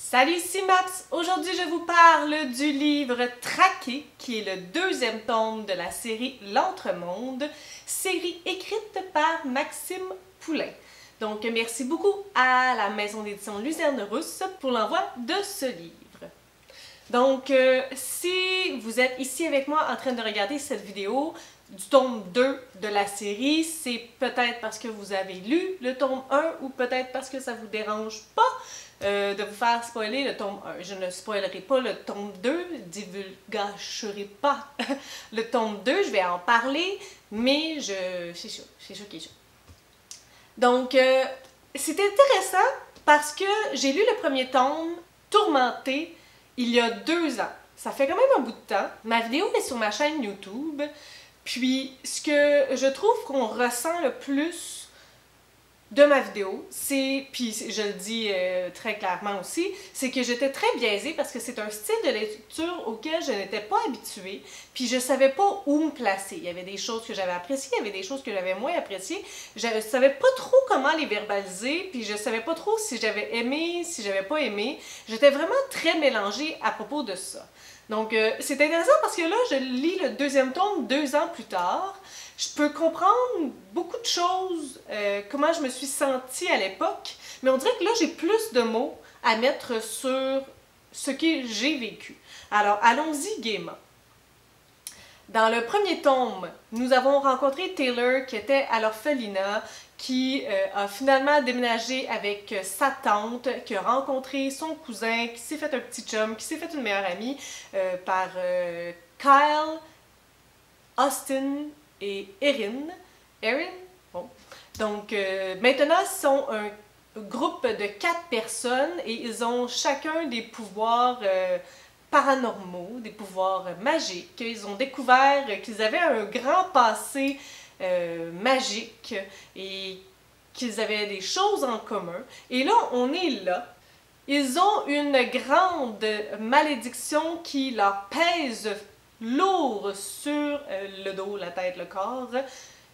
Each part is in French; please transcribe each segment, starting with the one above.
Salut, ici Maps! Aujourd'hui, je vous parle du livre Traqué, qui est le deuxième tome de la série L'Entremonde, série écrite par Maxime Poulain. Donc, merci beaucoup à la maison d'édition Luzerne Rousse pour l'envoi de ce livre. Donc, si vous êtes ici avec moi en train de regarder cette vidéo du tome 2 de la série, c'est peut-être parce que vous avez lu le tome 1 ou peut-être parce que ça vous dérange pas de vous faire spoiler le tome 1. Je ne spoilerai pas le tome 2, divulgacherai pas le tome 2, je vais en parler, mais c'est ça qui est sûr. Donc, c'est intéressant parce que j'ai lu le premier tome, Tourmenté, il y a 2 ans. Ça fait quand même un bout de temps. Ma vidéo est sur ma chaîne YouTube. Puis, ce que je trouve qu'on ressent le plus de ma vidéo, puis je le dis très clairement aussi, c'est que j'étais très biaisée parce que c'est un style de lecture auquel je n'étais pas habituée, puis je savais pas où me placer. Il y avait des choses que j'avais appréciées, il y avait des choses que j'avais moins appréciées. Je savais pas trop comment les verbaliser, puis je savais pas trop si j'avais aimé, si j'avais pas aimé. J'étais vraiment très mélangée à propos de ça. Donc, c'est intéressant parce que là, je lis le deuxième tome 2 ans plus tard. Je peux comprendre beaucoup de choses, comment je me suis sentie à l'époque, mais on dirait que là, j'ai plus de mots à mettre sur ce que j'ai vécu. Alors, allons-y gaiement. Dans le premier tome, nous avons rencontré Taylor qui était à l'orphelinat, qui a finalement déménagé avec sa tante, qui a rencontré son cousin, qui s'est fait un petit chum, qui s'est fait une meilleure amie par Kyle, Austin et Erin. Bon. Donc maintenant, ils sont un groupe de 4 personnes et ils ont chacun des pouvoirs paranormaux, des pouvoirs magiques. Ils ont découvert qu'ils avaient un grand passé magique et qu'ils avaient des choses en commun. Et là, on est là. Ils ont une grande malédiction qui leur pèse lourd sur le dos, la tête, le corps.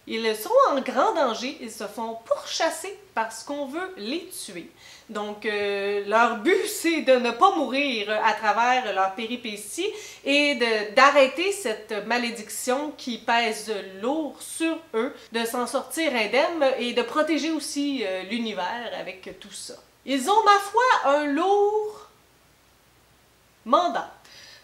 Ils sont en grand danger, ils se font pourchasser parce qu'on veut les tuer. Donc, leur but, c'est de ne pas mourir à travers leur péripétie et d'arrêter cette malédiction qui pèse lourd sur eux, de s'en sortir indemne et de protéger aussi l'univers avec tout ça. Ils ont, ma foi, un lourd mandat.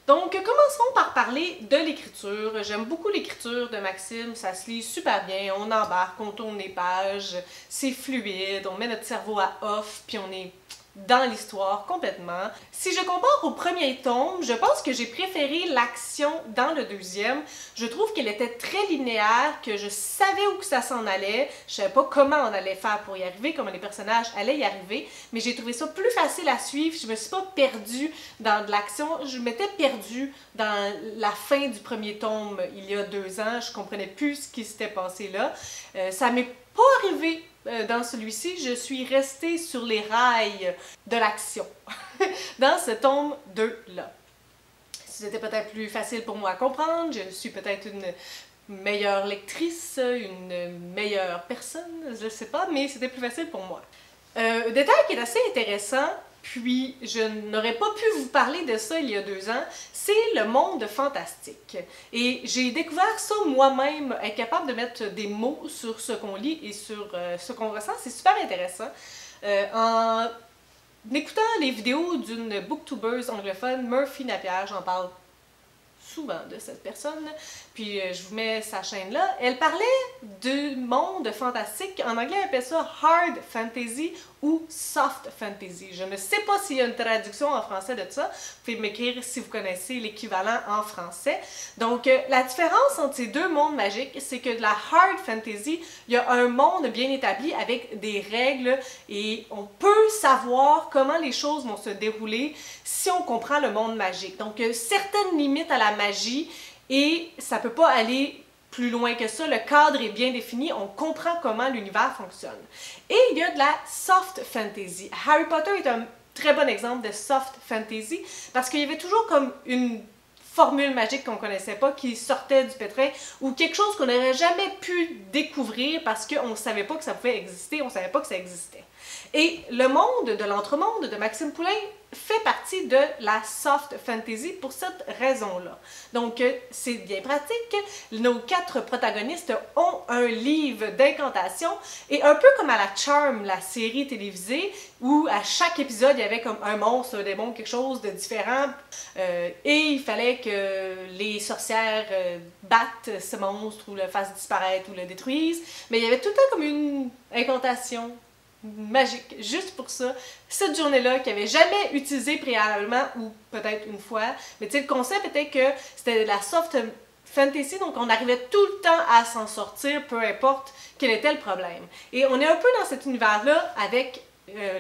Donc, commençons par parler de l'écriture. J'aime beaucoup l'écriture de Maxime, ça se lit super bien, on embarque, on tourne les pages, c'est fluide, on met notre cerveau à off, puis on est dans l'histoire complètement. Si je compare au premier tome, je pense que j'ai préféré l'action dans le deuxième. Je trouve qu'elle était très linéaire, que je savais où que ça s'en allait. Je savais pas comment on allait faire pour y arriver, comment les personnages allaient y arriver, mais j'ai trouvé ça plus facile à suivre. Je me suis pas perdue dans de l'action. Je m'étais perdue dans la fin du premier tome il y a 2 ans. Je comprenais plus ce qui s'était passé là. Ça m'est pas arrivé dans celui-ci, je suis restée sur les rails de l'action dans ce tome 2-là. C'était peut-être plus facile pour moi à comprendre, je suis peut-être une meilleure lectrice, une meilleure personne, je ne sais pas, mais c'était plus facile pour moi. Un détail qui est assez intéressant, puis je n'aurais pas pu vous parler de ça il y a 2 ans, c'est le monde fantastique. Et j'ai découvert ça moi-même, être capable de mettre des mots sur ce qu'on lit et sur ce qu'on ressent, c'est super intéressant. En écoutant les vidéos d'une booktubeuse anglophone, Murphy Napier, j'en parle souvent de cette personne, puis je vous mets sa chaîne là. Elle parlait du monde fantastique, en anglais elle appelle ça hard fantasy ou soft fantasy. Je ne sais pas s'il y a une traduction en français de ça, vous pouvez m'écrire si vous connaissez l'équivalent en français. Donc la différence entre ces 2 mondes magiques, c'est que de la hard fantasy, il y a un monde bien établi avec des règles et on peut savoir comment les choses vont se dérouler si on comprend le monde magique. Donc certaines limites à la magie et ça peut pas aller plus loin que ça, le cadre est bien défini, on comprend comment l'univers fonctionne. Et il y a de la soft fantasy. Harry Potter est un très bon exemple de soft fantasy parce qu'il y avait toujours comme une formule magique qu'on connaissait pas qui sortait du pétrin ou quelque chose qu'on n'aurait jamais pu découvrir parce qu'on ne savait pas que ça pouvait exister, on ne savait pas que ça existait. Et le monde de l'entremonde de Maxime Poulain fait partie de la soft fantasy pour cette raison-là. Donc, c'est bien pratique. Nos 4 protagonistes ont un livre d'incantation et un peu comme à la Charm, la série télévisée, où à chaque épisode, il y avait comme un monstre, un démon, quelque chose de différent et il fallait que les sorcières battent ce monstre ou le fassent disparaître ou le détruisent. Mais il y avait tout le temps comme une incantation magique, juste pour ça. Cette journée-là, qu'ils n'avaient jamais utilisé préalablement, ou peut-être une fois, mais tu sais, le concept était que c'était de la soft fantasy, donc on arrivait tout le temps à s'en sortir, peu importe quel était le problème. Et on est un peu dans cet univers-là avec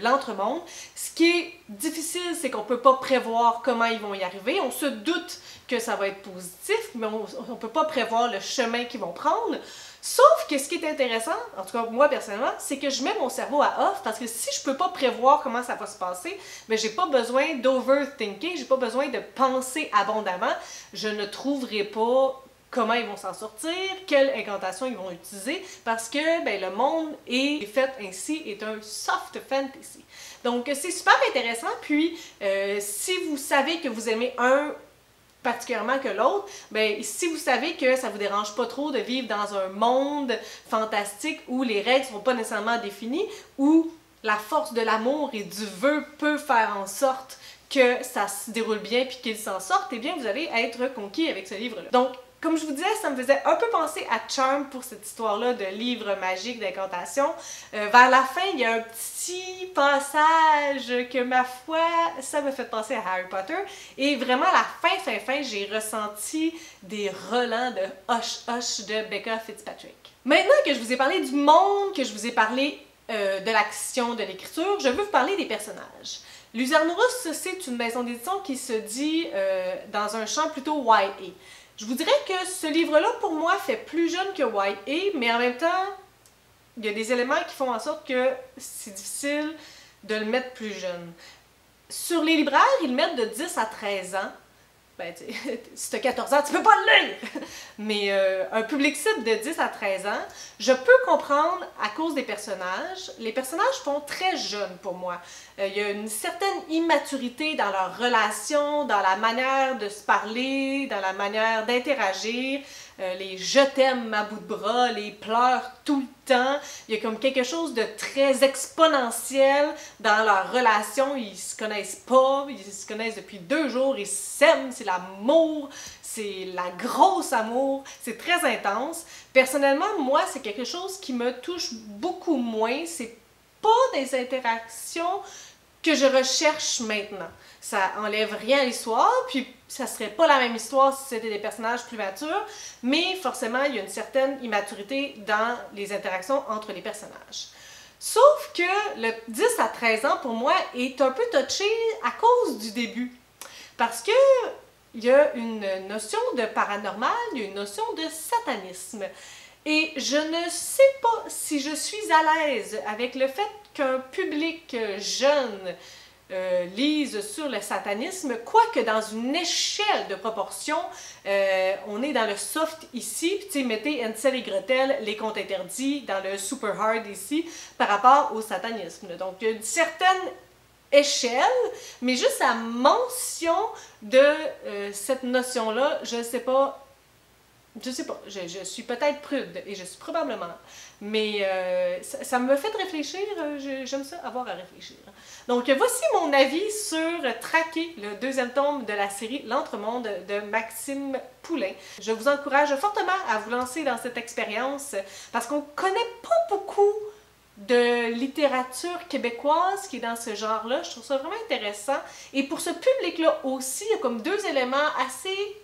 l'entremonde. Ce qui est difficile, c'est qu'on peut pas prévoir comment ils vont y arriver. On se doute que ça va être positif, mais on peut pas prévoir le chemin qu'ils vont prendre. Sauf que ce qui est intéressant, en tout cas moi personnellement, c'est que je mets mon cerveau à off parce que si je peux pas prévoir comment ça va se passer, ben j'ai pas besoin d'overthinker, j'ai pas besoin de penser abondamment, je ne trouverai pas comment ils vont s'en sortir, quelle incantation ils vont utiliser, parce que ben, le monde est fait ainsi, est un soft fantasy. Donc c'est super intéressant, puis si vous savez que vous aimez un particulièrement que l'autre, ben si vous savez que ça vous dérange pas trop de vivre dans un monde fantastique où les règles sont pas nécessairement définies, où la force de l'amour et du vœu peut faire en sorte que ça se déroule bien puis qu'ils s'en sortent, eh bien vous allez être conquis avec ce livre-là. Donc, comme je vous disais, ça me faisait un peu penser à Charm pour cette histoire-là de livre magique d'incantation. Vers la fin, il y a un petit passage que, ma foi, ça me fait penser à Harry Potter. Et vraiment, à la fin, j'ai ressenti des relents de Hush de Becca Fitzpatrick. Maintenant que je vous ai parlé du monde, que je vous ai parlé de l'action, de l'écriture, je veux vous parler des personnages. Luzernurus, c'est une maison d'édition qui se dit dans un champ plutôt YA. Je vous dirais que ce livre-là, pour moi, fait plus jeune que YA, mais en même temps, il y a des éléments qui font en sorte que c'est difficile de le mettre plus jeune. Sur les libraires, ils le mettent de 10 à 13 ans. Ben, si tu as 14 ans, tu peux pas le lire! Mais un public cible de 10 à 13 ans, je peux comprendre à cause des personnages. Les personnages font très jeunes pour moi. Il y a une certaine immaturité dans leur relation, dans la manière de se parler, dans la manière d'interagir. Les je t'aime à bout de bras, les pleurs tout le temps. Il y a comme quelque chose de très exponentiel dans leur relation. Ils se connaissent pas, ils se connaissent depuis 2 jours, ils s'aiment, c'est l'amour, c'est la grosse amour, c'est très intense. Personnellement, moi, c'est quelque chose qui me touche beaucoup moins. C'est pas des interactions que je recherche maintenant. Ça enlève rien à l'histoire, puis ça serait pas la même histoire si c'était des personnages plus matures, mais forcément, il y a une certaine immaturité dans les interactions entre les personnages. Sauf que le 10 à 13 ans, pour moi, est un peu touché à cause du début. Parce que il y a une notion de paranormal, il y a une notion de satanisme. Et je ne sais pas si je suis à l'aise avec le fait qu'un public jeune lise sur le satanisme, quoique dans une échelle de proportion, on est dans le soft ici, puis tu sais, mettez Hansel et Gretel, les contes interdits, dans le super hard ici, par rapport au satanisme. Donc, il y a une certaine échelle, mais juste la mention de cette notion-là, je ne sais pas. Je sais pas, je suis peut-être prude, et je suis probablement, mais ça me fait réfléchir, j'aime ça, avoir à réfléchir. Donc voici mon avis sur Traqué, le 2e tome de la série L'Entremonde de Maxime Poulain. Je vous encourage fortement à vous lancer dans cette expérience, parce qu'on connaît pas beaucoup de littérature québécoise qui est dans ce genre-là. Je trouve ça vraiment intéressant, et pour ce public-là aussi, il y a comme 2 éléments assez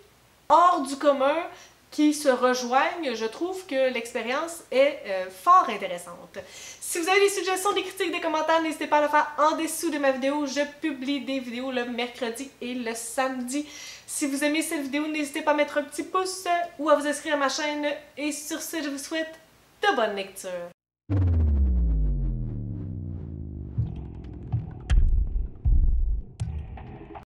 hors du commun qui se rejoignent. Je trouve que l'expérience est fort intéressante. Si vous avez des suggestions, des critiques, des commentaires, n'hésitez pas à le faire en dessous de ma vidéo. Je publie des vidéos le mercredi et le samedi. Si vous aimez cette vidéo, n'hésitez pas à mettre un petit pouce ou à vous inscrire à ma chaîne. Et sur ce, je vous souhaite de bonnes lectures.